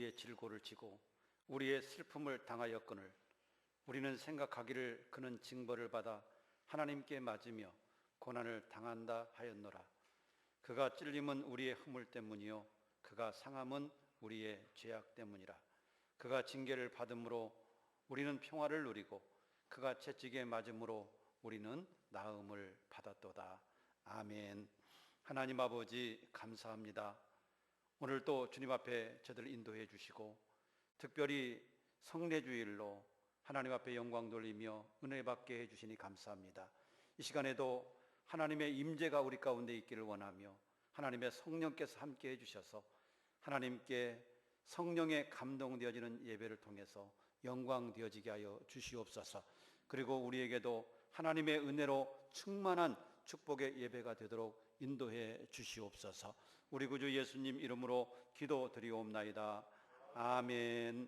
우리의 질고를 지고 우리의 슬픔을 당하였거늘 우리는 생각하기를 그는 징벌을 받아 하나님께 맞으며 고난을 당한다 하였노라. 그가 찔림은 우리의 허물 때문이요 그가 상함은 우리의 죄악 때문이라. 그가 징계를 받음으로 우리는 평화를 누리고 그가 채찍에 맞음으로 우리는 나음을 받았도다. 아멘. 하나님 아버지 감사합니다. 오늘 또 주님 앞에 저들 인도해 주시고 특별히 성례주일로 하나님 앞에 영광 돌리며 은혜 받게 해주시니 감사합니다. 이 시간에도 하나님의 임재가 우리 가운데 있기를 원하며 하나님의 성령께서 함께 해주셔서 하나님께 성령에 감동되어지는 예배를 통해서 영광 되어지게 하여 주시옵소서. 그리고 우리에게도 하나님의 은혜로 충만한 축복의 예배가 되도록 인도해 주시옵소서. 우리 구주 예수님 이름으로 기도드리옵나이다. 아멘.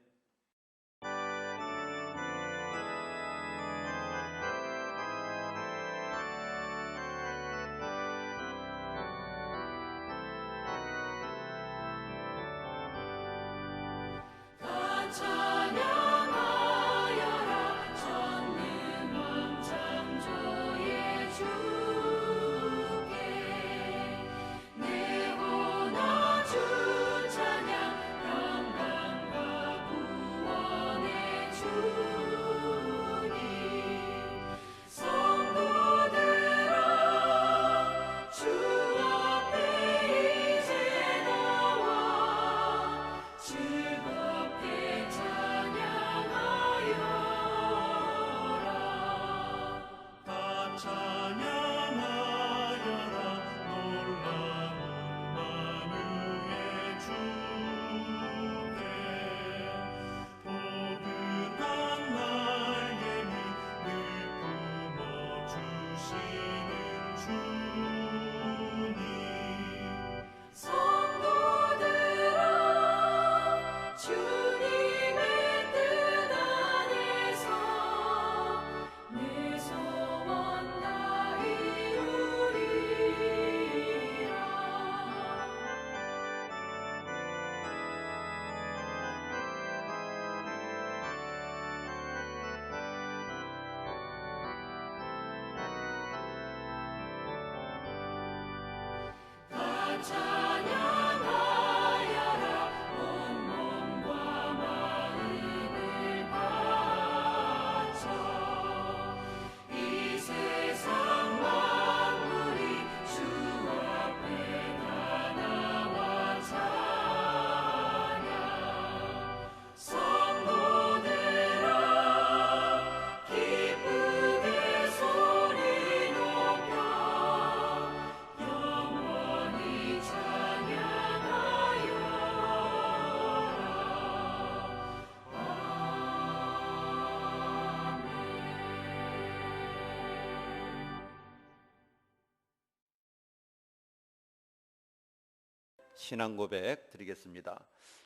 신앙 고백 드리겠습니다.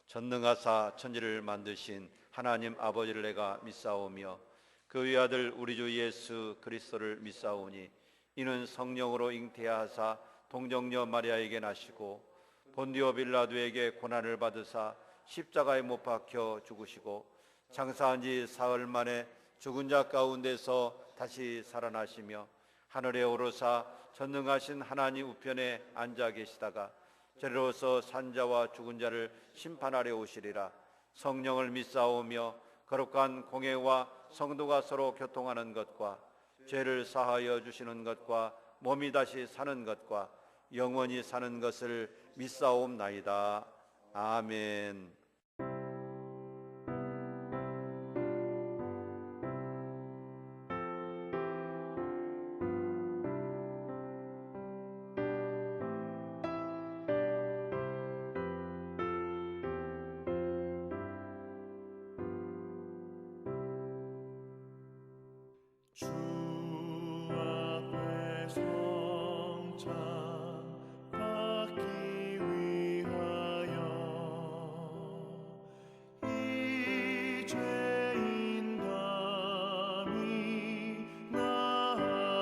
전능하사 천지를 만드신 하나님 아버지를 내가 믿사오며 그 외아들 우리 주 예수 그리스도를 믿사오니 이는 성령으로 잉태하사 동정녀 마리아에게 나시고 본디오 빌라도에게 고난을 받으사 십자가에 못 박혀 죽으시고 장사한 지 사흘 만에 죽은 자 가운데서 다시 살아나시며 하늘에 오르사 전능하신 하나님 우편에 앉아 계시다가 저리로서 산자와 죽은 자를 심판하려 오시리라. 성령을 믿사오며 거룩한 공회와 성도가 서로 교통하는 것과 죄를 사하여 주시는 것과 몸이 다시 사는 것과 영원히 사는 것을 믿사옵나이다. 아멘. 주 앞에 성찬 받기 위하여 이 죄인 감히 나옵니다.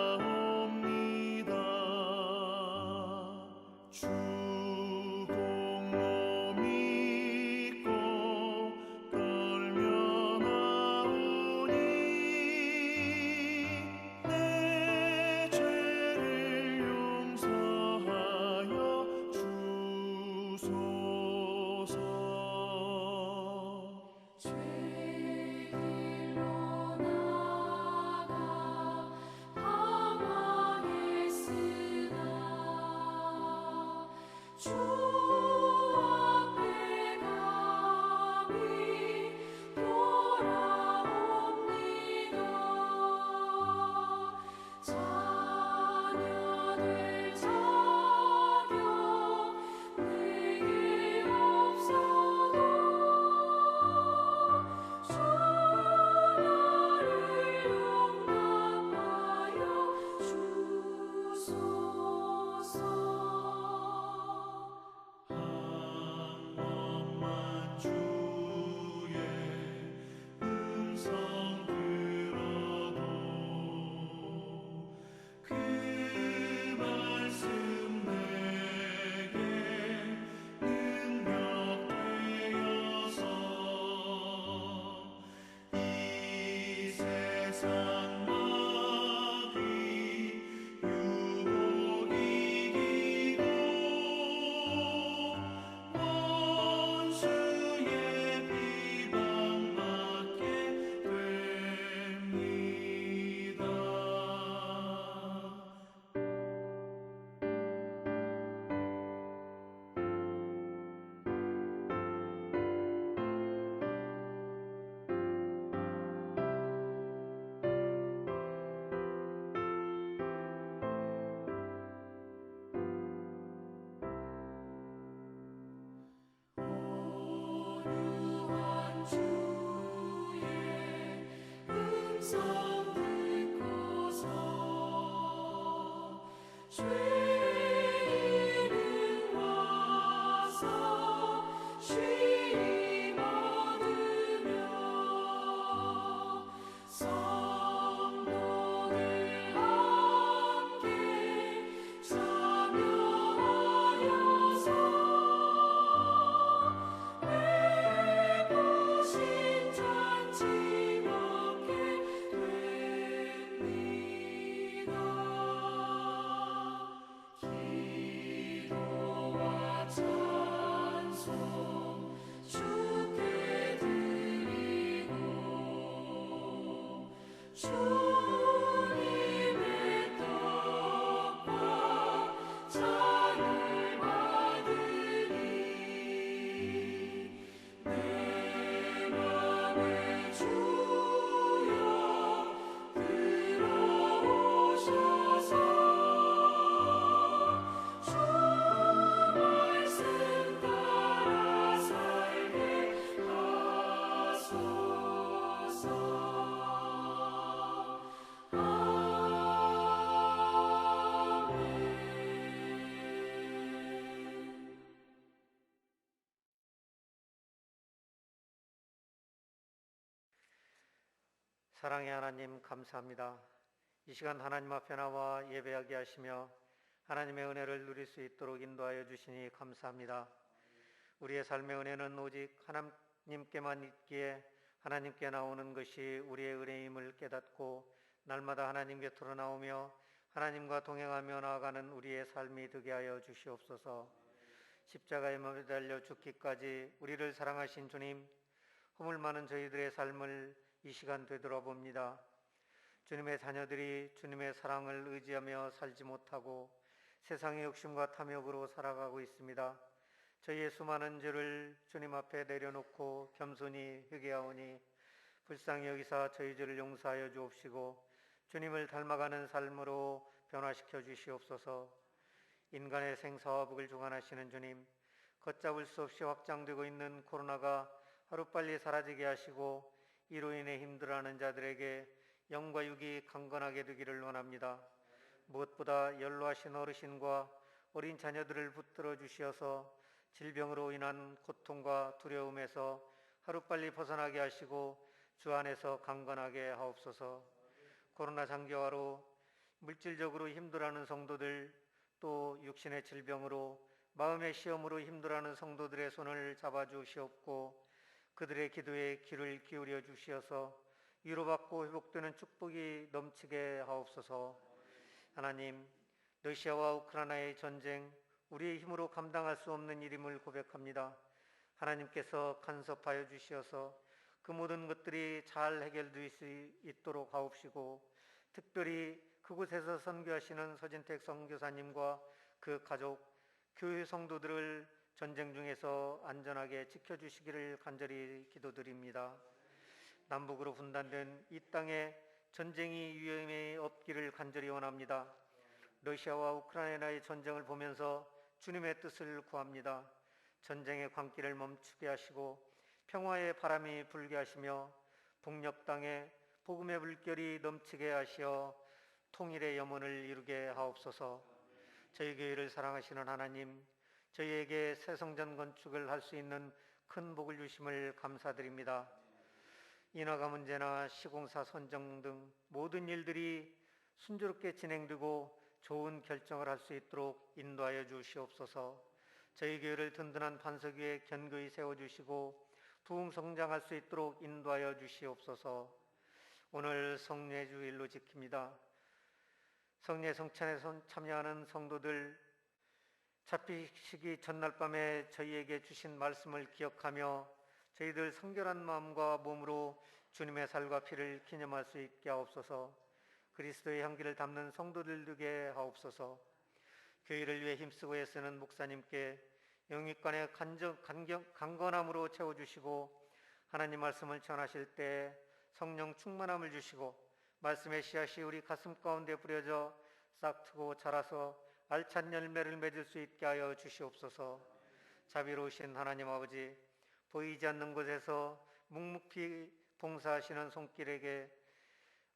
주 공로 믿고 주 앞에 감히 돌아옵니다. 자녀 될 자격 내게 없어도 주 나를 용납하여 주소서. 한 번만 주의 음성 들어도 그 말씀 내게 능력 되어서 이 세상 마귀 유혹 이기고 원수의 비방받게 됩니다. 온유한 주의 음성 듣고서 죄인은 와서 쉼 얻으며 성도들 함께 참여하여서 외부신 잔치 먹게 됩니다. 기도와 찬송 주께 드리고 주님의 떡과 잔을 받으니 내 맘에 주여 들어오셔서 주 말씀 따라 살게 하소서. 아멘. 사랑의 하나님, 감사합니다. 이 시간 하나님 앞에 나와 예배하게 하시며 하나님의 은혜를 누릴 수 있도록 인도하여 주시니 감사합니다. 우리의 삶의 은혜는 오직 하나님께만 있기에 하나님께 나오는 것이 우리의 은혜임을 깨닫고 날마다 하나님 곁으로 나오며 하나님과 동행하며 나아가는 우리의 삶이 되게 하여 주시옵소서. 십자가에 매달려 죽기까지 우리를 사랑하신 주님, 허물 많은 저희들의 삶을 이 시간 되돌아봅니다. 주님의 자녀들이 주님의 사랑을 의지하며 살지 못하고 세상의 욕심과 탐욕으로 살아가고 있습니다. 저희의 수많은 죄를 주님 앞에 내려놓고 겸손히 회개하오니 불쌍히 여기사 저희 죄를 용서하여 주옵시고 주님을 닮아가는 삶으로 변화시켜 주시옵소서. 인간의 생사와 복을 주관하시는 주님, 걷잡을 수 없이 확장되고 있는 코로나가 하루빨리 사라지게 하시고 이로 인해 힘들어하는 자들에게 영과 육이 강건하게 되기를 원합니다. 무엇보다 연로하신 어르신과 어린 자녀들을 붙들어 주시어서 질병으로 인한 고통과 두려움에서 하루빨리 벗어나게 하시고 주 안에서 강건하게 하옵소서. 코로나 장기화로 물질적으로 힘들어하는 성도들, 또 육신의 질병으로 마음의 시험으로 힘들어하는 성도들의 손을 잡아주시옵고 그들의 기도에 귀를 기울여 주시어서 위로받고 회복되는 축복이 넘치게 하옵소서. 하나님, 러시아와 우크라이나의 전쟁, 우리의 힘으로 감당할 수 없는 일임을 고백합니다. 하나님께서 간섭하여 주시어서 그 모든 것들이 잘 해결될 수 있도록 하옵시고 특별히 그곳에서 선교하시는 서진택 선교사님과 그 가족, 교회 성도들을 전쟁 중에서 안전하게 지켜주시기를 간절히 기도드립니다. 남북으로 분단된 이 땅에 전쟁이 위험이 없기를 간절히 원합니다. 러시아와 우크라이나의 전쟁을 보면서 주님의 뜻을 구합니다. 전쟁의 광기를 멈추게 하시고 평화의 바람이 불게 하시며 북녘 땅에 복음의 물결이 넘치게 하시어 통일의 염원을 이루게 하옵소서. 저희 교회를 사랑하시는 하나님, 저희에게 새 성전 건축을 할 수 있는 큰 복을 주심을 감사드립니다. 인허가 문제나 시공사 선정 등 모든 일들이 순조롭게 진행되고 좋은 결정을 할 수 있도록 인도하여 주시옵소서. 저희 교회를 든든한 반석 위에 견고히 세워주시고 부흥성장할 수 있도록 인도하여 주시옵소서. 오늘 성례주일로 지킵니다. 성례 성찬에 참여하는 성도들, 잡히시기 전날 밤에 저희에게 주신 말씀을 기억하며 저희들 성결한 마음과 몸으로 주님의 살과 피를 기념할 수 있게 하옵소서. 그리스도의 향기를 담는 성도들 되게 하옵소서. 교회를 위해 힘쓰고 애쓰는 목사님께 영육간의 강건함으로 채워주시고 하나님 말씀을 전하실 때 성령 충만함을 주시고 말씀의 씨앗이 우리 가슴 가운데 뿌려져 싹트고 자라서 알찬 열매를 맺을 수 있게 하여 주시옵소서. 자비로우신 하나님 아버지, 보이지 않는 곳에서 묵묵히 봉사하시는 손길에게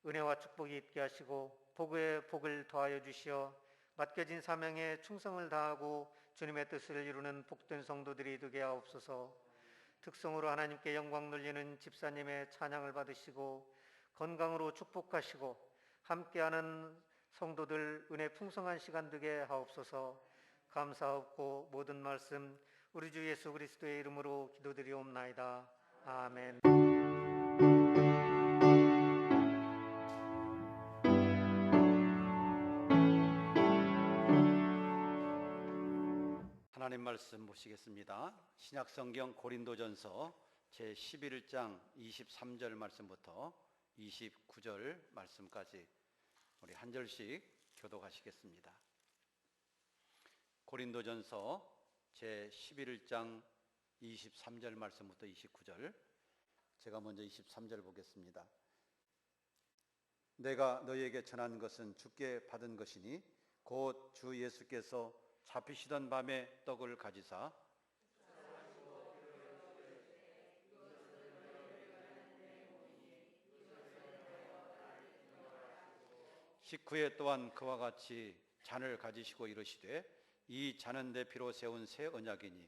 은혜와 축복이 있게 하시고 복의 복을 더하여 주시어 맡겨진 사명에 충성을 다하고 주님의 뜻을 이루는 복된 성도들이 되게 하옵소서. 특성으로 하나님께 영광 돌리는 집사님의 찬양을 받으시고 건강으로 축복하시고 함께하는 성도들 은혜 풍성한 시간 되게 하옵소서. 감사하옵고 모든 말씀 우리 주 예수 그리스도의 이름으로 기도드리옵나이다. 아멘. 하나님 말씀 보시겠습니다. 신약성경 고린도전서 제11장 23절 말씀부터 29절 말씀까지 우리 한 절씩 교독하시겠습니다. 고린도전서 제11장 23절 말씀부터 29절, 제가 먼저 23절 보겠습니다. 내가 너희에게 전한 것은 주께 받은 것이니 곧 주 예수께서 잡히시던 밤에 떡을 가지사 식후에 또한 그와 같이 잔을 가지시고 이르시되 이 잔은 내 피로 세운 새 언약이니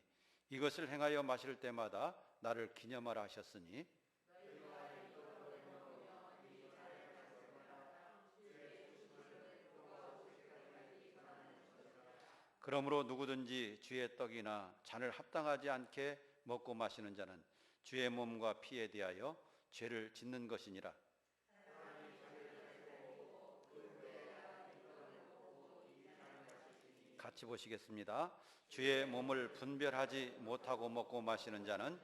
이것을 행하여 마실 때마다 나를 기념하라 하셨으니 그러므로 누구든지 주의 떡이나 잔을 합당하지 않게 먹고 마시는 자는 주의 몸과 피에 대하여 죄를 짓는 것이니라. 같이 보시겠습니다. 주의 몸을 분별하지 못하고 먹고 마시는 자는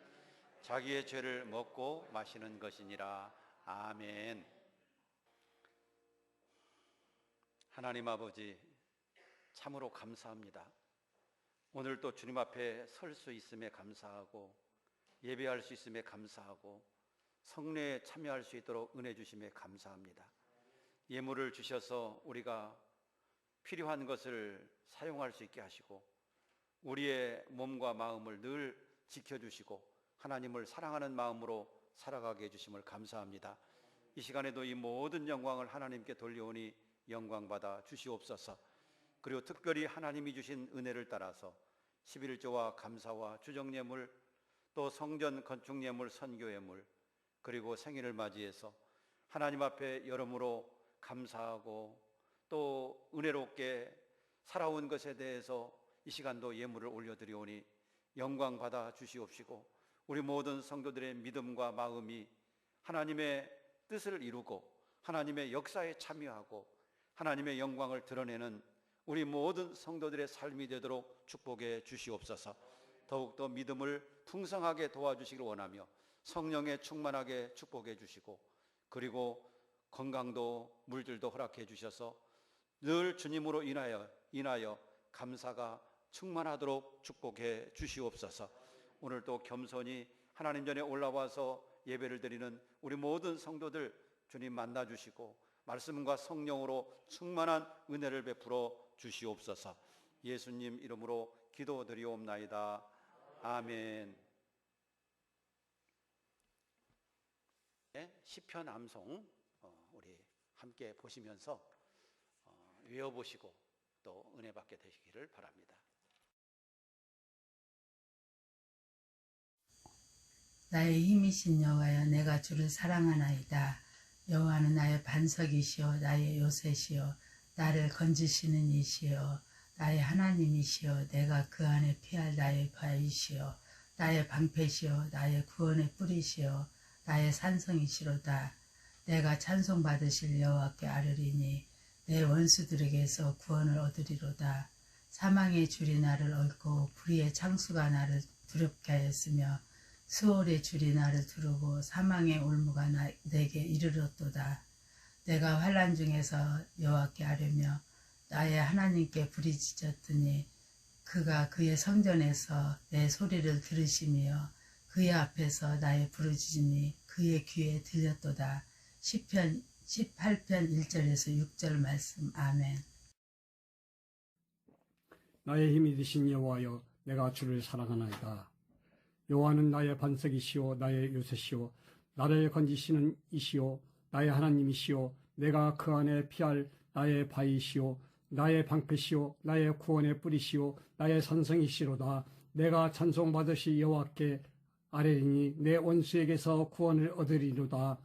자기의 죄를 먹고 마시는 것이니라. 아멘. 하나님 아버지, 참으로 감사합니다. 오늘 또 주님 앞에 설 수 있음에 감사하고 예배할 수 있음에 감사하고 성례에 참여할 수 있도록 은혜 주심에 감사합니다. 예물을 주셔서 우리가 필요한 것을 사용할 수 있게 하시고 우리의 몸과 마음을 늘 지켜주시고 하나님을 사랑하는 마음으로 살아가게 해주심을 감사합니다. 이 시간에도 이 모든 영광을 하나님께 돌려오니 영광받아 주시옵소서. 그리고 특별히 하나님이 주신 은혜를 따라서 11조와 감사와 주정예물, 또 성전 건축예물, 선교예물, 그리고 생일을 맞이해서 하나님 앞에 여러모로 감사하고 또 은혜롭게 살아온 것에 대해서 이 시간도 예물을 올려드리오니 영광받아 주시옵시고 우리 모든 성도들의 믿음과 마음이 하나님의 뜻을 이루고 하나님의 역사에 참여하고 하나님의 영광을 드러내는 우리 모든 성도들의 삶이 되도록 축복해 주시옵소서. 더욱더 믿음을 풍성하게 도와주시길 원하며 성령에 충만하게 축복해 주시고 그리고 건강도 물질도 허락해 주셔서 늘 주님으로 인하여 감사가 충만하도록 축복해 주시옵소서. 오늘도 겸손히 하나님 전에 올라와서 예배를 드리는 우리 모든 성도들 주님 만나 주시고 말씀과 성령으로 충만한 은혜를 베풀어 주시옵소서. 예수님 이름으로 기도드리옵나이다. 아멘. 시편 암송 우리 함께 보시면서 외워보시고 또 은혜 받게 되시기를 바랍니다. 나의 힘이신 여호와여, 내가 주를 사랑하나이다. 여호와는 나의 반석이시요 나의 요새시요 나를 건지시는 이시요 나의 하나님이시요 내가 그 안에 피할 나의 바위시요 나의 방패시요 나의 구원의 뿌리시요 나의 산성이시로다. 내가 찬송받으실 여호와께 아뢰리니 내 원수들에게서 구원을 얻으리로다. 사망의 줄이 나를 얽고 불의의 창수가 나를 두렵게 하였으며 수월의 줄이 나를 두르고 사망의 올무가 내게 이르렀도다. 내가 환난 중에서 여호와께 아뢰며 나의 하나님께 부르짖었더니 그가 그의 성전에서 내 소리를 들으시며 그의 앞에서 나의 부르짖음이 그의 귀에 들렸도다. 시편 18편 1절에서 6절 말씀. 아멘. 나의 힘이 되신 여호와여, 내가 주를 사랑하나이다. 여호와는 나의 반석이시오 나의 요새시오 나를 건지시는 이시오 나의 하나님이시오 내가 그 안에 피할 나의 바위시오 나의 방패시오 나의 구원의 뿌리시오 나의 산성이시로다. 내가 찬송받으시 여호와께 아뢰리니 내 원수에게서 구원을 얻으리로다.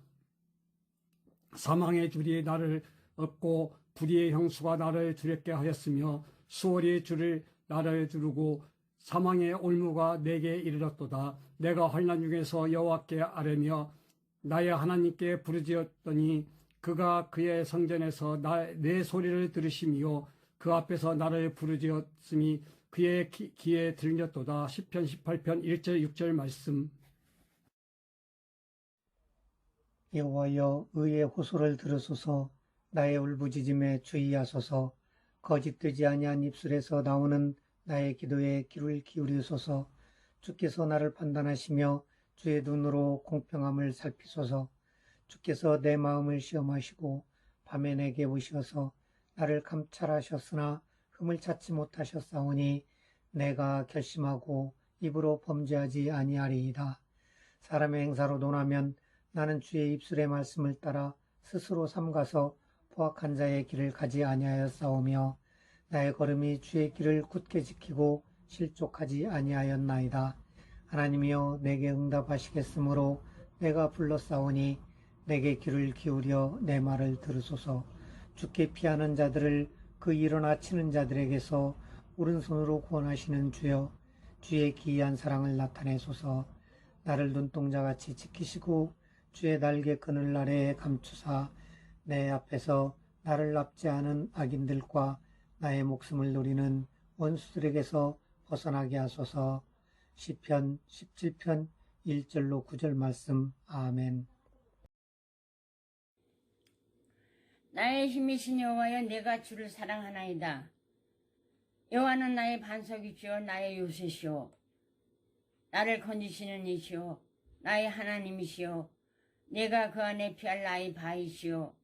사망의 줄이 나를 얽고 불의의 형수가 나를 두렵게 하였으며 수월의 줄을 나를 두르고 사망의 올무가 내게 이르렀도다. 내가 환난 중에서 여호와께 아뢰며 나의 하나님께 부르짖었더니 그가 그의 성전에서 내 소리를 들으시며 그 앞에서 나를 부르짖었으니 그의 귀에 들렸도다. 시편 18편 1절 6절 말씀. 여호와여, 의의 호소를 들으소서. 나의 울부짖음에 주의하소서. 거짓되지 아니한 입술에서 나오는 나의 기도에 귀를 기울이소서. 주께서 나를 판단하시며 주의 눈으로 공평함을 살피소서. 주께서 내 마음을 시험하시고 밤에 내게 오셔서 나를 감찰하셨으나 흠을 찾지 못하셨사오니 내가 결심하고 입으로 범죄하지 아니하리이다. 사람의 행사로 논하면 나는 주의 입술의 말씀을 따라 스스로 삼가서 포악한 자의 길을 가지 아니하였사오며 나의 걸음이 주의 길을 굳게 지키고 실족하지 아니하였나이다. 하나님이여, 내게 응답하시겠으므로 내가 불렀사오니 내게 귀를 기울여 내 말을 들으소서. 주께 피하는 자들을 그 일어나 치는 자들에게서 오른손으로 구원하시는 주여, 주의 기이한 사랑을 나타내소서. 나를 눈동자같이 지키시고 주의 날개끈을 아래에 감추사 내 앞에서 나를 납치하는 악인들과 나의 목숨을 노리는 원수들에게서 벗어나게 하소서. 시편 17편 1절로 9절 말씀. 아멘. 나의 힘이신 여호와여, 내가 주를 사랑하나이다. 여호와는 나의 반석이시오 나의 요새시오 나를 건지시는 이시오 나의 하나님이시오 내가 그 안에 피할 나의 바위시오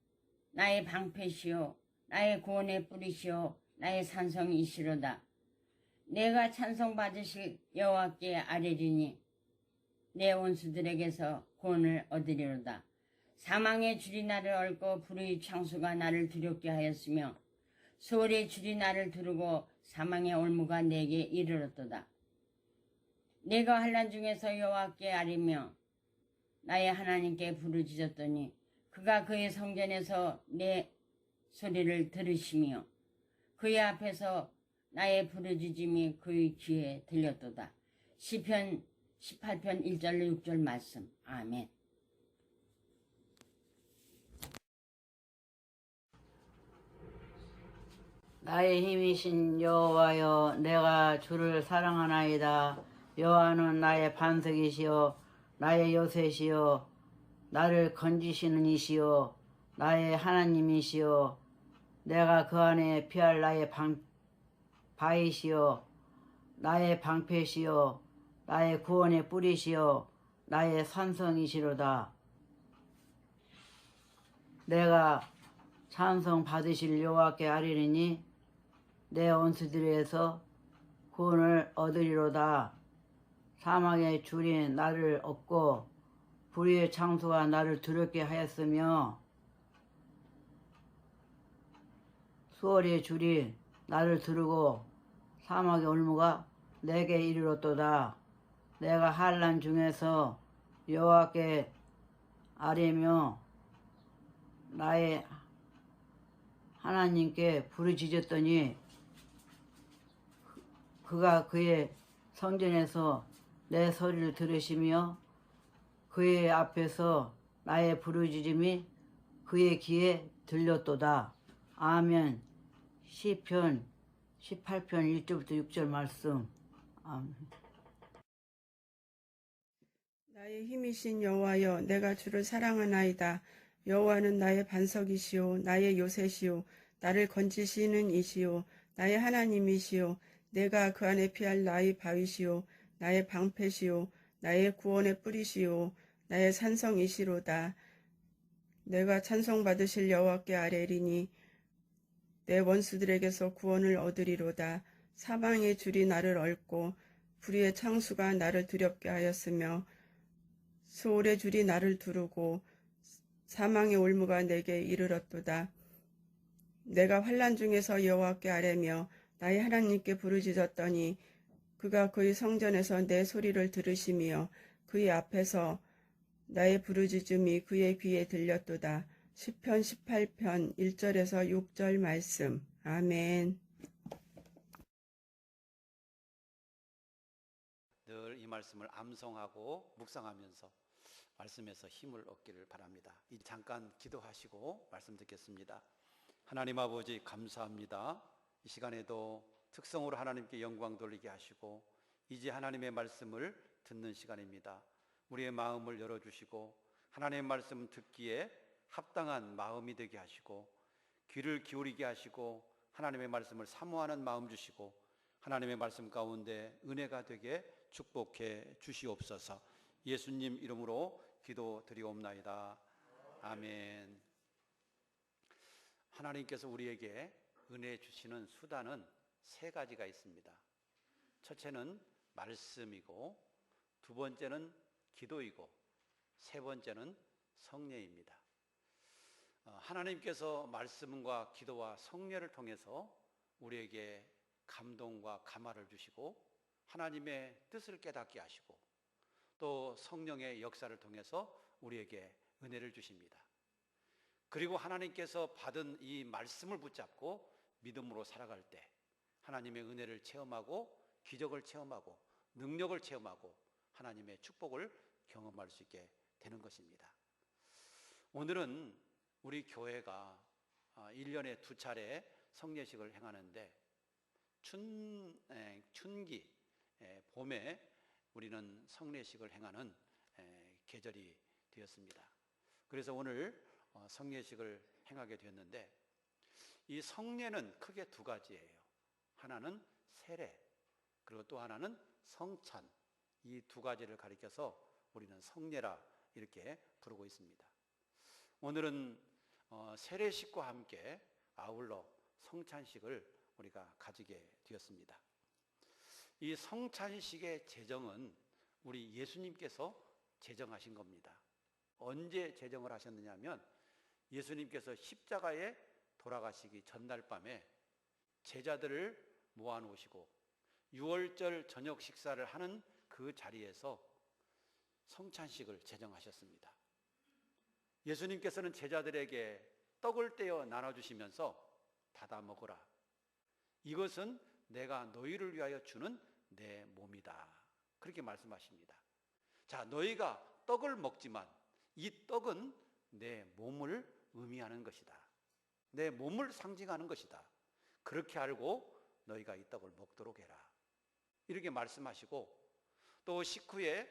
나의 방패시오 나의 구원의 뿌리시오 나의 산성이시로다. 내가 찬송받으실 여호와께 아뢰리니 내 원수들에게서 구원을 얻으리로다. 사망의 줄이 나를 얽고 불의의 창수가 나를 두렵게 하였으며 수월의 줄이 나를 두르고 사망의 올무가 내게 이르렀도다. 내가 환난 중에서 여호와께 아뢰며 나의 하나님께 부르짖었더니 그가 그의 성전에서 내 소리를 들으시며 그의 앞에서 나의 부르짖음이 그의 귀에 들렸도다. 시편 18편 1절로 6절 말씀. 아멘. 나의 힘이신 여호와여, 내가 주를 사랑하나이다. 여호와는 나의 반석이시요 나의 요새시요 나를 건지시는 이시요 나의 하나님이시요 내가 그 안에 피할 나의 바위시요 나의 방패시요 나의 구원의 뿌리시요 나의 산성이시로다. 내가 찬송 받으실 여호와께 아뢰리니 내 원수들에게서 구원을 얻으리로다. 사망의 줄이 나를 얻고 불의의 창수가 나를 두렵게 하였으며 수월의 줄이 나를 두르고 사막의 올무가 내게 이르렀도다. 내가 환난 중에서 여호와께 아뢰며 나의 하나님께 부르짖었더니 그가 그의 성전에서 내 소리를 들으시며 그의 앞에서 나의 부르짖음이 그의 귀에 들렸도다. 아멘. 시편 18편 1절부터 6절 말씀. 아멘. 나의 힘이신 여호와여, 내가 주를 사랑하나이다. 여호와는 나의 반석이시오, 나의 요새시오, 나를 건지시는 이시오, 나의 하나님이시오. 내가 그 안에 피할 나의 바위시오, 나의 방패시오, 나의 구원의 뿌리시오, 나의 산성이시로다. 내가 찬송받으실 여호와께 아뢰리니 내 원수들에게서 구원을 얻으리로다. 사망의 줄이 나를 얽고 불의의 창수가 나를 두렵게 하였으며 수월의 줄이 나를 두르고 사망의 올무가 내게 이르렀도다. 내가 환난 중에서 여호와께 아뢰며 나의 하나님께 부르짖었더니 그가 그의 성전에서 내 소리를 들으시며 그의 앞에서 나의 부르짖음이 그의 귀에 들렸도다. 시편 18편 1절에서 6절 말씀. 아멘. 늘 이 말씀을 암송하고 묵상하면서 말씀에서 힘을 얻기를 바랍니다. 이제 잠깐 기도하시고 말씀 듣겠습니다. 하나님 아버지 감사합니다. 이 시간에도 특성으로 하나님께 영광 돌리게 하시고 이제 하나님의 말씀을 듣는 시간입니다. 우리의 마음을 열어주시고 하나님의 말씀 듣기에 합당한 마음이 되게 하시고 귀를 기울이게 하시고 하나님의 말씀을 사모하는 마음 주시고 하나님의 말씀 가운데 은혜가 되게 축복해 주시옵소서. 예수님 이름으로 기도드리옵나이다. 아멘. 하나님께서 우리에게 은혜 주시는 수단은 세 가지가 있습니다. 첫째는 말씀이고 두 번째는 기도이고 세 번째는 성례입니다. 하나님께서 말씀과 기도와 성례를 통해서 우리에게 감동과 감화를 주시고 하나님의 뜻을 깨닫게 하시고 또 성령의 역사를 통해서 우리에게 은혜를 주십니다. 그리고 하나님께서 받은 이 말씀을 붙잡고 믿음으로 살아갈 때 하나님의 은혜를 체험하고 기적을 체험하고 능력을 체험하고 하나님의 축복을 경험할 수 있게 되는 것입니다. 오늘은 우리 교회가 1년에 2차례 성례식을 행하는데 춘기 봄에 우리는 성례식을 행하는 계절이 되었습니다. 그래서 오늘 성례식을 행하게 되었는데 이 성례는 크게 두 가지예요. 하나는 세례 그리고 또 하나는 성찬, 이 두 가지를 가리켜서 우리는 성례라 이렇게 부르고 있습니다. 오늘은 세례식과 함께 아울러 성찬식을 우리가 가지게 되었습니다. 이 성찬식의 제정은 우리 예수님께서 제정하신 겁니다. 언제 제정을 하셨느냐 하면 예수님께서 십자가에 돌아가시기 전날 밤에 제자들을 모아놓으시고 유월절 저녁 식사를 하는 그 자리에서 성찬식을 제정하셨습니다. 예수님께서는 제자들에게 떡을 떼어 나눠주시면서 받아 먹으라. 이것은 내가 너희를 위하여 주는 내 몸이다. 그렇게 말씀하십니다. 자, 너희가 떡을 먹지만 이 떡은 내 몸을 의미하는 것이다. 내 몸을 상징하는 것이다. 그렇게 알고 너희가 이 떡을 먹도록 해라. 이렇게 말씀하시고 또 식후에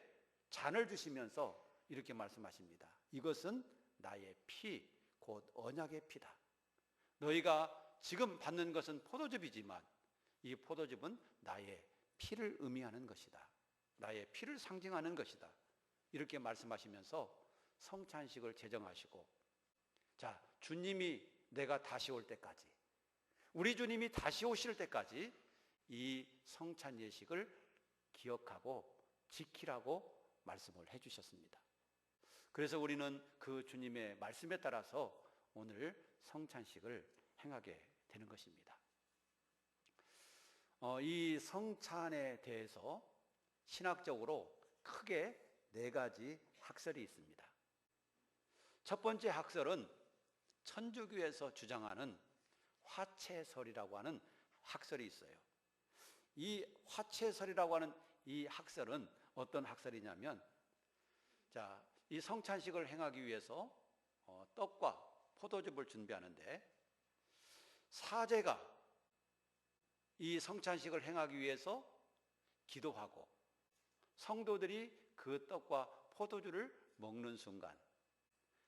잔을 주시면서 이렇게 말씀하십니다. 이것은 나의 피, 곧 언약의 피다. 너희가 지금 받는 것은 포도즙이지만 이 포도즙은 나의 피를 의미하는 것이다. 나의 피를 상징하는 것이다. 이렇게 말씀하시면서 성찬식을 제정하시고, 자, 주님이 내가 다시 올 때까지, 우리 주님이 다시 오실 때까지 이 성찬 예식을 기억하고 지키라고 말씀을 해주셨습니다. 그래서 우리는 그 주님의 말씀에 따라서 오늘 성찬식을 행하게 되는 것입니다. 이 성찬에 대해서 신학적으로 크게 4가지 학설이 있습니다. 첫 번째 학설은 천주교에서 주장하는 화채설이라고 하는 학설이 있어요. 이 화채설이라고 하는 이 학설은 어떤 학설이냐면, 자, 이 성찬식을 행하기 위해서 떡과 포도즙을 준비하는데, 사제가 이 성찬식을 행하기 위해서 기도하고 성도들이 그 떡과 포도주를 먹는 순간,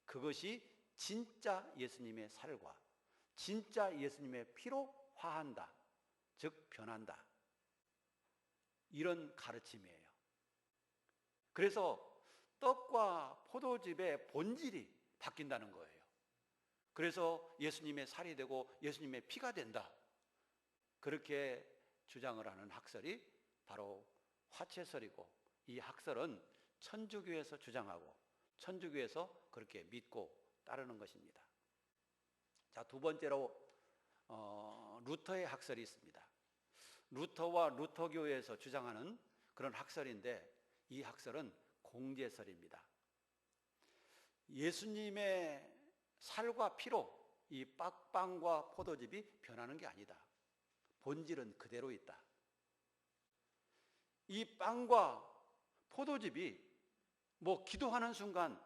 그것이 진짜 예수님의 살과 진짜 예수님의 피로 화한다, 즉 변한다, 이런 가르침이에요. 그래서 떡과 포도즙의 본질이 바뀐다는 거예요. 그래서 예수님의 살이 되고 예수님의 피가 된다, 그렇게 주장을 하는 학설이 바로 화채설이고, 이 학설은 천주교에서 주장하고 천주교에서 그렇게 믿고 따르는 것입니다. 자, 두 번째로 루터의 학설이 있습니다. 루터와 루터교에서 주장하는 그런 학설인데, 이 학설은 공제설입니다. 예수님의 살과 피로 이 빵과 포도즙이 변하는 게 아니다. 본질은 그대로 있다. 이 빵과 포도즙이 기도하는 순간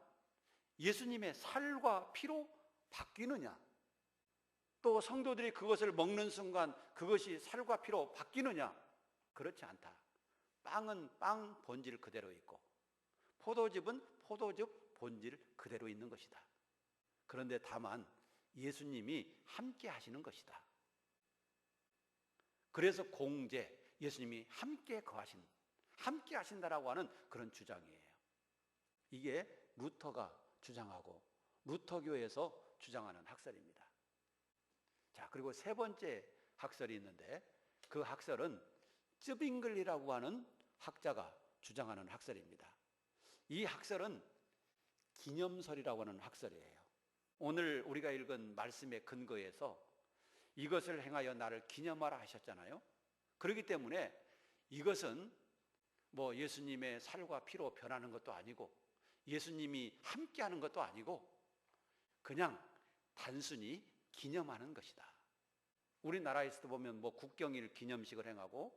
예수님의 살과 피로 바뀌느냐, 또 성도들이 그것을 먹는 순간 그것이 살과 피로 바뀌느냐, 그렇지 않다. 빵은 빵 본질 그대로 있고 포도즙은 포도즙 본질 그대로 있는 것이다. 그런데 다만 예수님이 함께 하시는 것이다. 그래서 공제, 예수님이 함께 하신다라고 하는 그런 주장이에요. 이게 루터가 주장하고 루터교에서 주장하는 학설입니다. 자, 그리고 세 번째 학설이 있는데, 그 학설은 쯔빙글리라고 하는 학자가 주장하는 학설입니다. 이 학설은 기념설이라고 하는 학설이에요. 오늘 우리가 읽은 말씀의 근거에서 이것을 행하여 나를 기념하라 하셨잖아요. 그렇기 때문에 이것은 예수님의 살과 피로 변하는 것도 아니고 예수님이 함께하는 것도 아니고 그냥 단순히 기념하는 것이다. 우리나라에서도 보면 국경일 기념식을 행하고,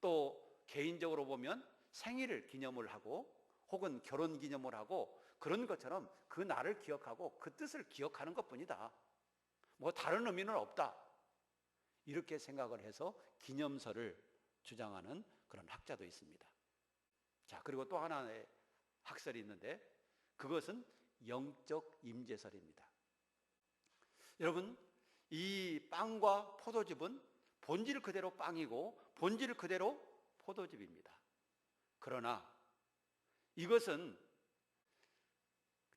또 개인적으로 보면 생일을 기념을 하고 혹은 결혼 기념을 하고, 그런 것처럼 그 날을 기억하고 그 뜻을 기억하는 것뿐이다. 다른 의미는 없다. 이렇게 생각을 해서 기념설을 주장하는 그런 학자도 있습니다. 자, 그리고 또 하나의 학설이 있는데, 그것은 영적 임재설입니다. 여러분, 이 빵과 포도즙은 본질 그대로 빵이고 본질 그대로 포도즙입니다. 그러나 이것은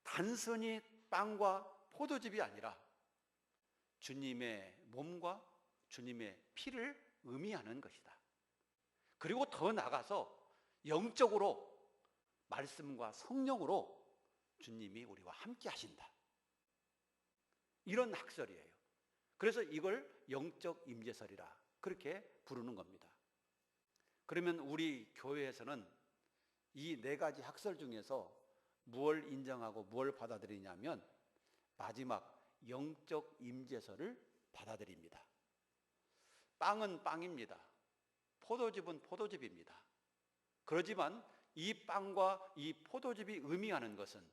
단순히 빵과 포도즙이 아니라 주님의 몸과 주님의 피를 의미하는 것이다. 그리고 더 나아가서 영적으로 말씀과 성령으로 주님이 우리와 함께 하신다. 이런 학설이에요. 그래서 이걸 영적 임재설이라 그렇게 부르는 겁니다. 그러면 우리 교회에서는 이 4가지 학설 중에서 무엇을 인정하고 무엇을 받아들이냐면 마지막 영적 임재설을 받아들입니다. 빵은 빵입니다. 포도즙은 포도즙입니다. 그렇지만 이 빵과 이 포도즙이 의미하는 것은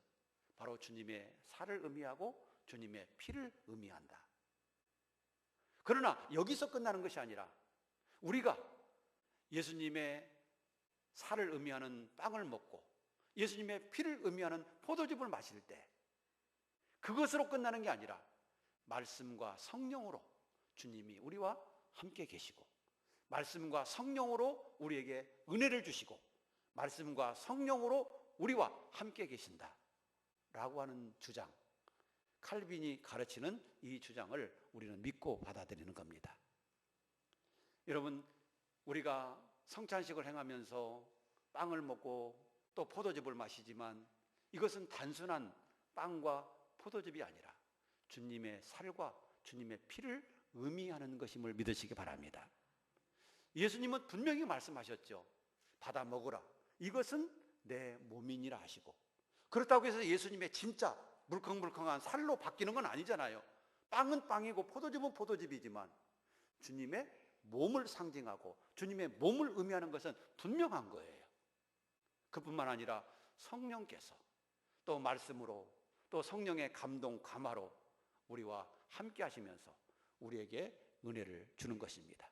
바로 주님의 살을 의미하고 주님의 피를 의미한다. 그러나 여기서 끝나는 것이 아니라 우리가 예수님의 살을 의미하는 빵을 먹고 예수님의 피를 의미하는 포도즙을 마실 때 그것으로 끝나는 게 아니라 말씀과 성령으로 주님이 우리와 함께 계시고 말씀과 성령으로 우리에게 은혜를 주시고 말씀과 성령으로 우리와 함께 계신다 라고 하는 주장, 칼빈이 가르치는 이 주장을 우리는 믿고 받아들이는 겁니다. 여러분, 우리가 성찬식을 행하면서 빵을 먹고 또 포도즙을 마시지만 이것은 단순한 빵과 포도즙이 아니라 주님의 살과 주님의 피를 의미하는 것임을 믿으시기 바랍니다. 예수님은 분명히 말씀하셨죠. 받아 먹으라. 이것은 내 몸이니라 하시고, 그렇다고 해서 예수님의 진짜 물컹물컹한 살로 바뀌는 건 아니잖아요. 빵은 빵이고 포도즙은 포도즙이지만 주님의 몸을 상징하고 주님의 몸을 의미하는 것은 분명한 거예요. 그뿐만 아니라 성령께서 또 말씀으로 또 성령의 감동, 감화로 우리와 함께 하시면서 우리에게 은혜를 주는 것입니다.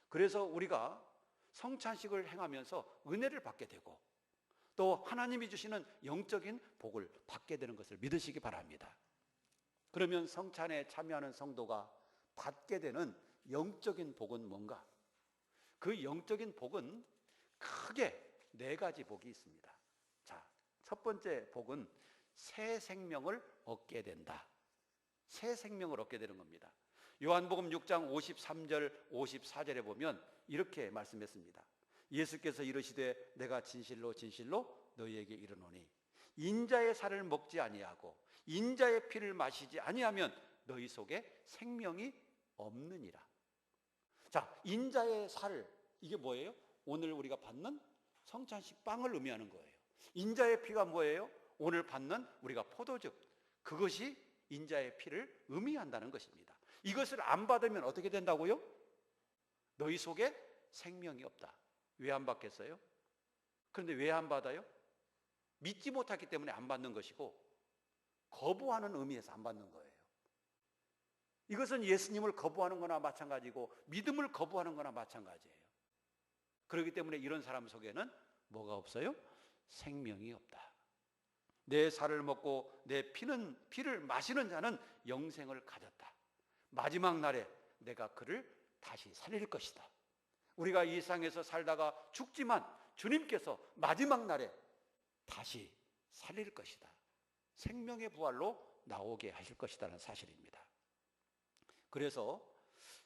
그래서 우리가 성찬식을 행하면서 은혜를 받게 되고 또 하나님이 주시는 영적인 복을 받게 되는 것을 믿으시기 바랍니다. 그러면 성찬에 참여하는 성도가 받게 되는 영적인 복은 뭔가? 그 영적인 복은 크게 4가지 복이 있습니다. 자, 첫 번째 복은 새 생명을 얻게 된다. 새 생명을 얻게 되는 겁니다. 요한복음 6장 53절 54절에 보면 이렇게 말씀했습니다. 예수께서 이르시되 내가 진실로 진실로 너희에게 이르노니 인자의 살을 먹지 아니하고 인자의 피를 마시지 아니하면 너희 속에 생명이 없느니라. 자, 인자의 살, 이게 뭐예요? 오늘 우리가 받는 성찬식 빵을 의미하는 거예요. 인자의 피가 뭐예요? 오늘 받는 우리가 포도즙, 그것이 인자의 피를 의미한다는 것입니다. 이것을 안 받으면 어떻게 된다고요? 너희 속에 생명이 없다. 왜 안 받겠어요? 그런데 왜 안 받아요? 믿지 못했기 때문에 안 받는 것이고 거부하는 의미에서 안 받는 거예요. 이것은 예수님을 거부하는 거나 마찬가지고 믿음을 거부하는 거나 마찬가지예요. 그렇기 때문에 이런 사람 속에는 뭐가 없어요? 생명이 없다. 내 살을 먹고 내 피를 마시는 자는 영생을 가졌다. 마지막 날에 내가 그를 다시 살릴 것이다. 우리가 이 세상에서 살다가 죽지만 주님께서 마지막 날에 다시 살릴 것이다. 생명의 부활로 나오게 하실 것이라는 사실입니다. 그래서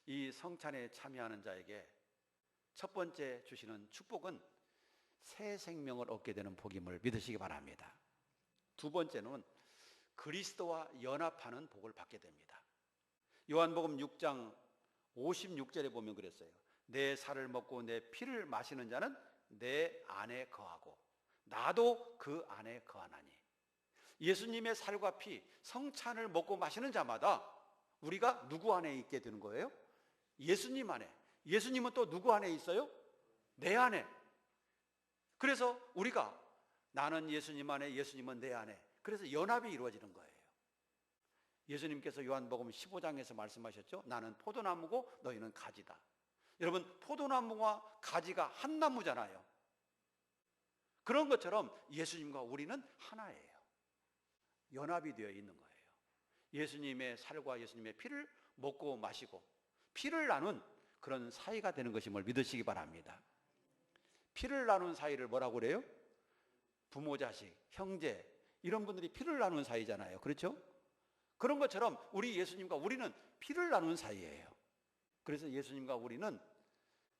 이 성찬에 참여하는 자에게 첫 번째 주시는 축복은 새 생명을 얻게 되는 복임을 믿으시기 바랍니다. 두 번째는 그리스도와 연합하는 복을 받게 됩니다. 요한복음 6장 56절에 보면 그랬어요. 내 살을 먹고 내 피를 마시는 자는 내 안에 거하고 나도 그 안에 거하나니. 예수님의 살과 피, 성찬을 먹고 마시는 자마다 우리가 누구 안에 있게 되는 거예요? 예수님 안에. 예수님은 또 누구 안에 있어요? 내 안에. 그래서 우리가 나는 예수님 안에, 예수님은 내 안에. 그래서 연합이 이루어지는 거예요. 예수님께서 요한복음 15장에서 말씀하셨죠. 나는 포도나무고 너희는 가지다. 여러분, 포도나무와 가지가 한 나무잖아요. 그런 것처럼 예수님과 우리는 하나예요. 연합이 되어 있는 거예요. 예수님의 살과 예수님의 피를 먹고 마시고 피를 나눈 그런 사이가 되는 것임을 믿으시기 바랍니다. 피를 나눈 사이를 뭐라고 그래요? 부모, 자식, 형제, 이런 분들이 피를 나눈 사이잖아요. 그렇죠? 그런 것처럼 우리 예수님과 우리는 피를 나눈 사이예요. 그래서 예수님과 우리는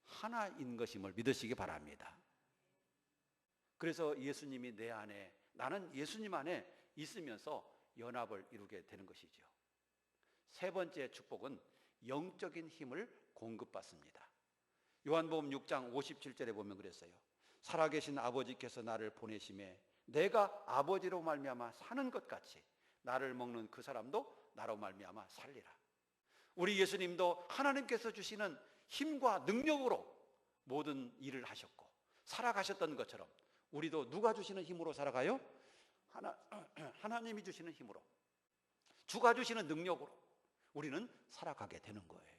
하나인 것임을 믿으시기 바랍니다. 그래서 예수님이 내 안에, 나는 예수님 안에 있으면서 연합을 이루게 되는 것이죠. 세 번째 축복은 영적인 힘을 공급받습니다. 요한복음 6장 57절에 보면 그랬어요. 살아계신 아버지께서 나를 보내심에 내가 아버지로 말미암아 사는 것 같이 나를 먹는 그 사람도 나로 말미암아 살리라. 우리 예수님도 하나님께서 주시는 힘과 능력으로 모든 일을 하셨고 살아가셨던 것처럼 우리도 누가 주시는 힘으로 살아가요? 하나님이 주시는 힘으로, 주가 주시는 능력으로 우리는 살아가게 되는 거예요.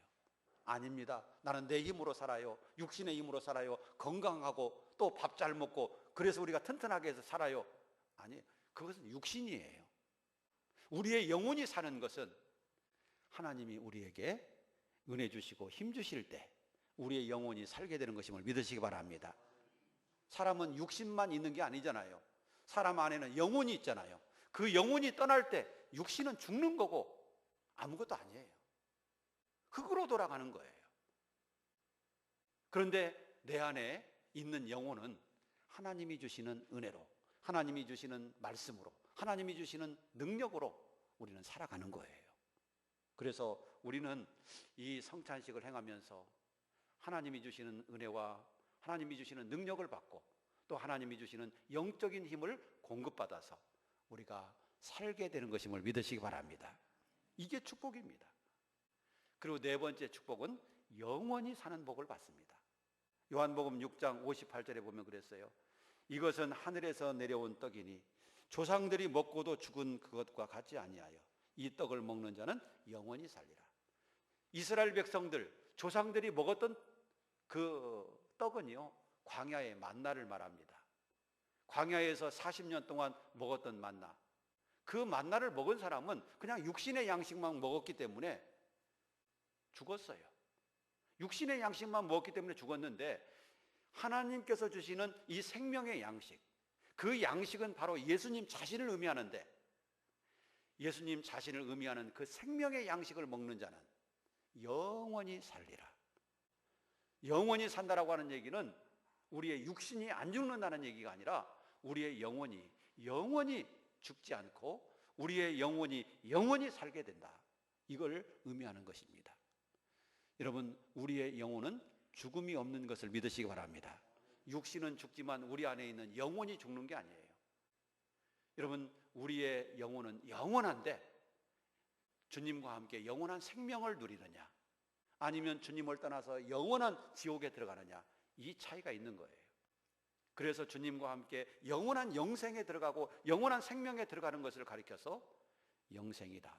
아닙니다. 나는 내 힘으로 살아요. 육신의 힘으로 살아요. 건강하고 또 밥 잘 먹고 그래서 우리가 튼튼하게 해서 살아요. 아니, 그것은 육신이에요. 우리의 영혼이 사는 것은 하나님이 우리에게 은혜 주시고 힘 주실 때 우리의 영혼이 살게 되는 것임을 믿으시기 바랍니다. 사람은 육신만 있는 게 아니잖아요. 사람 안에는 영혼이 있잖아요. 그 영혼이 떠날 때 육신은 죽는 거고 아무것도 아니에요. 흙으로 돌아가는 거예요. 그런데 내 안에 있는 영혼은 하나님이 주시는 은혜로, 하나님이 주시는 말씀으로, 하나님이 주시는 능력으로 우리는 살아가는 거예요. 그래서 우리는 이 성찬식을 행하면서 하나님이 주시는 은혜와 하나님이 주시는 능력을 받고 또 하나님이 주시는 영적인 힘을 공급받아서 우리가 살게 되는 것임을 믿으시기 바랍니다. 이게 축복입니다. 그리고 네 번째 축복은 영원히 사는 복을 받습니다. 요한복음 6장 58절에 보면 그랬어요. 이것은 하늘에서 내려온 떡이니 조상들이 먹고도 죽은 그것과 같지 아니하여 이 떡을 먹는 자는 영원히 살리라. 이스라엘 백성들, 조상들이 먹었던 그 떡은요, 광야의 만나를 말합니다. 광야에서 40년 동안 먹었던 만나, 그 만나를 먹은 사람은 그냥 육신의 양식만 먹었기 때문에 죽었어요. 육신의 양식만 먹었기 때문에 죽었는데 하나님께서 주시는 이 생명의 양식, 그 양식은 바로 예수님 자신을 의미하는데 예수님 자신을 의미하는 그 생명의 양식을 먹는 자는 영원히 살리라. 영원히 산다라고 하는 얘기는 우리의 육신이 안 죽는다는 얘기가 아니라 우리의 영원히 죽지 않고 우리의 영원히 살게 된다. 이걸 의미하는 것입니다. 여러분, 우리의 영혼은 죽음이 없는 것을 믿으시기 바랍니다. 육신은 죽지만 우리 안에 있는 영혼이 죽는 게 아니에요. 여러분, 우리의 영혼은 영원한데 주님과 함께 영원한 생명을 누리느냐 아니면 주님을 떠나서 영원한 지옥에 들어가느냐, 이 차이가 있는 거예요. 그래서 주님과 함께 영원한 영생에 들어가고 영원한 생명에 들어가는 것을 가리켜서 영생이다,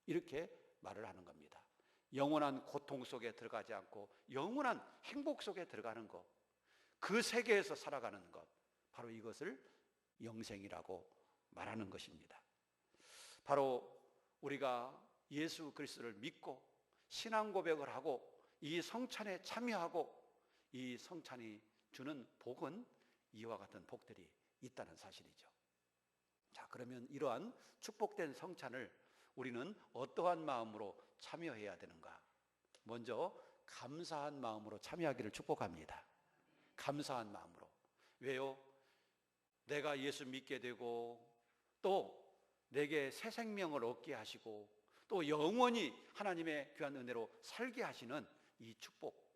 이렇게 말을 하는 겁니다. 영원한 고통 속에 들어가지 않고 영원한 행복 속에 들어가는 것, 그 세계에서 살아가는 것, 바로 이것을 영생이라고 말하는 것입니다. 바로 우리가 예수 그리스도를 믿고 신앙 고백을 하고 이 성찬에 참여하고 이 성찬이 주는 복은 이와 같은 복들이 있다는 사실이죠. 자, 그러면 이러한 축복된 성찬을 우리는 어떠한 마음으로 참여해야 되는가? 먼저 감사한 마음으로 참여하기를 축복합니다. 감사한 마음으로. 왜요? 내가 예수 믿게 되고 또 내게 새 생명을 얻게 하시고 또 영원히 하나님의 귀한 은혜로 살게 하시는 이 축복,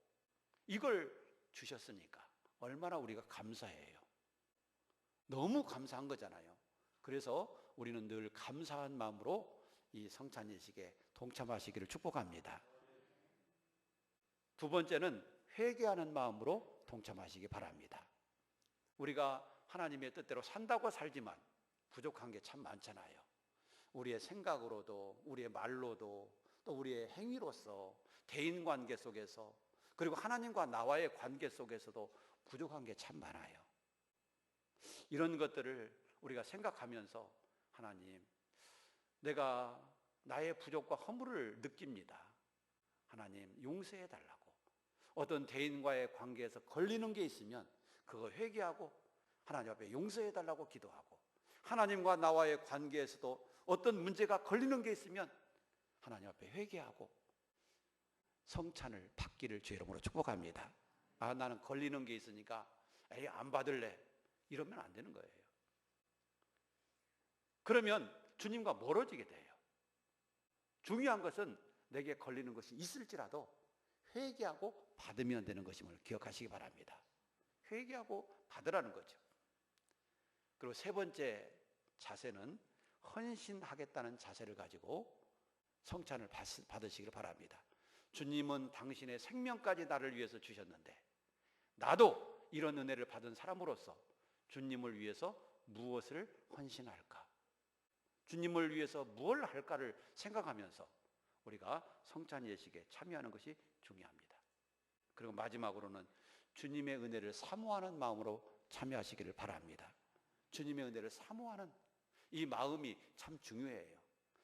이걸 주셨으니까 얼마나 우리가 감사해요. 너무 감사한 거잖아요. 그래서 우리는 늘 감사한 마음으로 이 성찬 예식에 동참하시기를 축복합니다. 두 번째는 회개하는 마음으로 동참하시기 바랍니다. 우리가 하나님의 뜻대로 산다고 살지만 부족한 게 참 많잖아요. 우리의 생각으로도 우리의 말로도 또 우리의 행위로서 대인관계 속에서 그리고 하나님과 나와의 관계 속에서도 부족한 게 참 많아요. 이런 것들을 우리가 생각하면서 하나님, 내가 나의 부족과 허물을 느낍니다. 하나님, 용서해 달라고. 어떤 대인과의 관계에서 걸리는 게 있으면 그거 회개하고 하나님 앞에 용서해 달라고 기도하고, 하나님과 나와의 관계에서도 어떤 문제가 걸리는 게 있으면 하나님 앞에 회개하고 성찬을 받기를 주의 이름으로 축복합니다. 아, 나는 걸리는 게 있으니까 에이, 안 받을래, 이러면 안 되는 거예요. 그러면 주님과 멀어지게 돼요. 중요한 것은 내게 걸리는 것이 있을지라도 회개하고 받으면 되는 것임을 기억하시기 바랍니다. 회개하고 받으라는 거죠. 그리고 세 번째 자세는 헌신하겠다는 자세를 가지고 성찬을 받으시기를 바랍니다. 주님은 당신의 생명까지 나를 위해서 주셨는데 나도 이런 은혜를 받은 사람으로서 주님을 위해서 무엇을 헌신할까? 주님을 위해서 무엇을 할까를 생각하면서 우리가 성찬 예식에 참여하는 것이 중요합니다. 그리고 마지막으로는 주님의 은혜를 사모하는 마음으로 참여하시기를 바랍니다. 주님의 은혜를 사모하는 이 마음이 참 중요해요.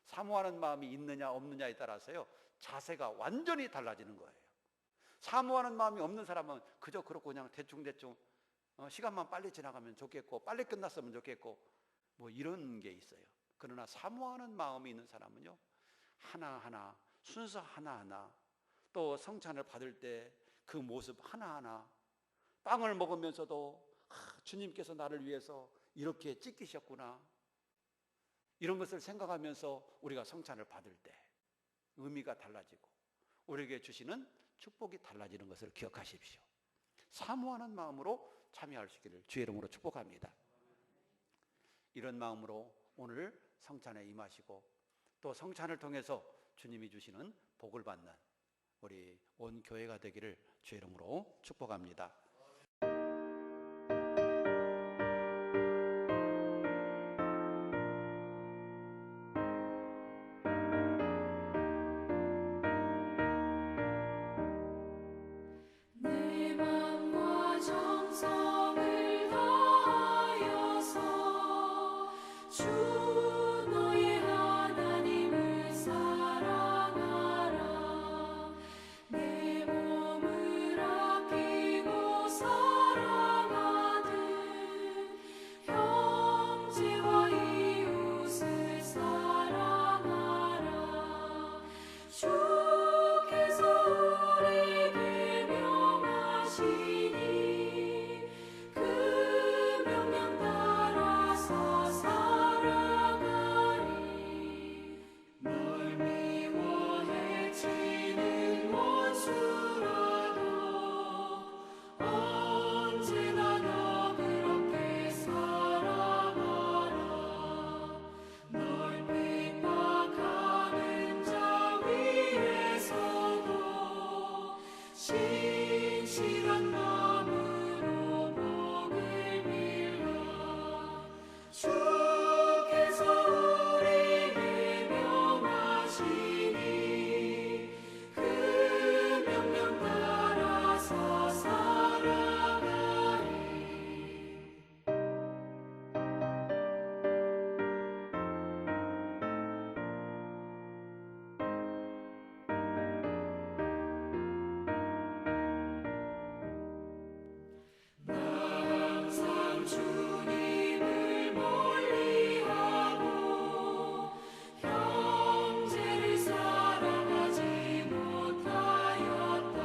사모하는 마음이 있느냐 없느냐에 따라서요, 자세가 완전히 달라지는 거예요. 사모하는 마음이 없는 사람은 그저 그렇고 그냥 대충대충 시간만 빨리 지나가면 좋겠고 빨리 끝났으면 좋겠고 뭐 이런 게 있어요. 그러나 사모하는 마음이 있는 사람은요, 하나하나 순서 하나하나, 또 성찬을 받을 때 그 모습 하나하나, 빵을 먹으면서도 주님께서 나를 위해서 이렇게 찢기셨구나, 이런 것을 생각하면서 우리가 성찬을 받을 때 의미가 달라지고 우리에게 주시는 축복이 달라지는 것을 기억하십시오. 사모하는 마음으로 참여할 수 있기를 주의 이름으로 축복합니다. 이런 마음으로 오늘 성찬에 임하시고 또 성찬을 통해서 주님이 주시는 복을 받는 우리 온 교회가 되기를 주의 이름으로 축복합니다. 내 맘과 정성을 다하여서 주 너의 하나님을 사랑하라. 내 몸을 아끼고 사랑하듯 형제와 이웃을 사랑하라. 주께서 우리에게 명하시니 그 명령 따라서 살아가리. 널 미워해 치는 원수라도 언제나 너 그렇게 사랑하라. 널 핍박하는 자 위에서도 신실한 마음으로 복을 빌라. 주께서 우리에게 명하시니 그 명령 따라서 살아가리. 항상 주님을 멀리하고 형제를 사랑하지 못하였다.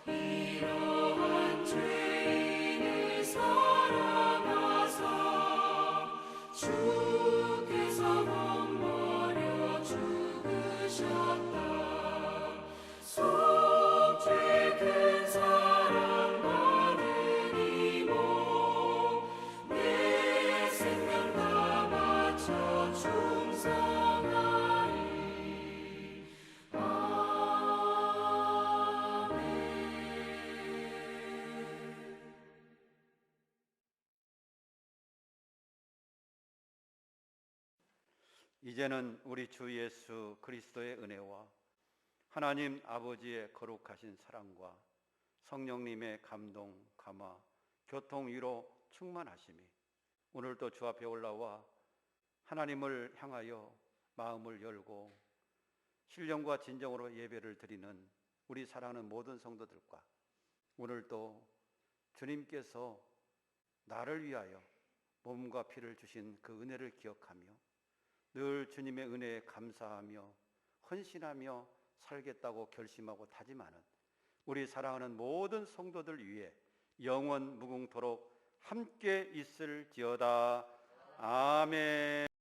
이러한 죄인을 사랑하사 주께서 몸버려 죽으셨다. 속죄 큰 사랑 받으니 내 생명 다 바쳐 충성하리. 아멘. 이제는 우리 주 예수 그리스도의 은혜와 하나님 아버지의 거룩하신 사랑과 성령님의 감동, 감화, 교통, 위로, 충만하심이 오늘도 주 앞에 올라와 하나님을 향하여 마음을 열고 신령과 진정으로 예배를 드리는 우리 사랑하는 모든 성도들과 오늘도 주님께서 나를 위하여 몸과 피를 주신 그 은혜를 기억하며 늘 주님의 은혜에 감사하며 헌신하며 살겠다고 결심하고 다짐하는 우리 사랑하는 모든 성도들 위해 영원 무궁토록 함께 있을지어다. 아멘.